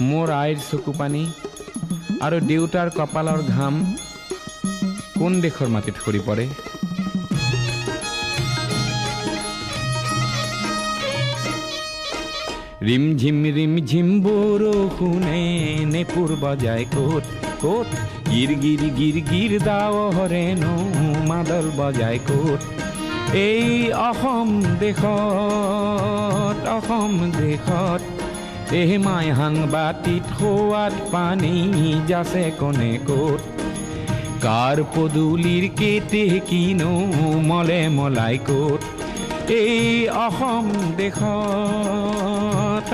মোৰ আইৰ চকু পানী আৰু দেউতাৰ কপালৰ ঘাম কোন দেশৰ মাটিত সৰি পৰে? ৰিমঝিম বৰষুণে নেপুৰ বজায় ক'ত ক'ত, গিৰ গিৰ ডাৱৰে নৌ মাদল বজায় ক'ত? এই অসম দেশত এই মাই সাংবাতিত সোৱাদ পানী যাচে কোনে ক'ত? কাৰ পদূলিৰ কেতে কিনো মলে মলাই ক'ত? এই অসম দেশত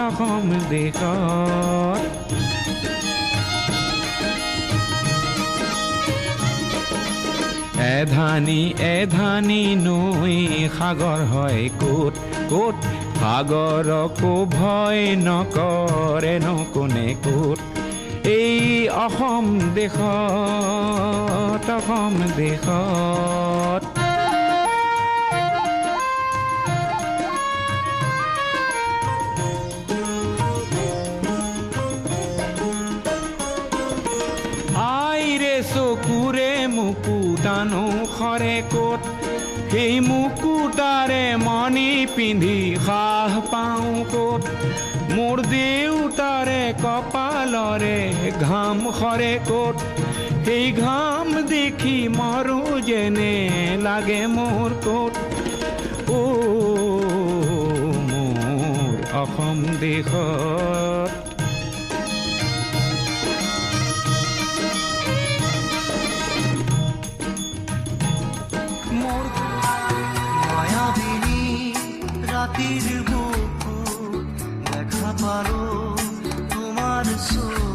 এধানি নৈ সাগৰ হয় ক'ত ক'ত? সাগৰকো ভয় নকৰে ন কোনে ক'ত? এই অসম দেশত আইৰে চকুৰে মুকুতানো খৰে ক'ত? সেই মুকুতাৰে মণি পিন্ধি সাহ পাওঁ ক'ত? মোৰ দেউতাৰে কপালৰে ঘাম খৰে ক'ত? সেই ঘাম দেখি মৰো যেনে লাগে মোৰ ক'ত? মোৰ অসম দেশত মায়াবিনী ৰাতেৰ বুকু দেখা পালো তোমাৰ চোখ।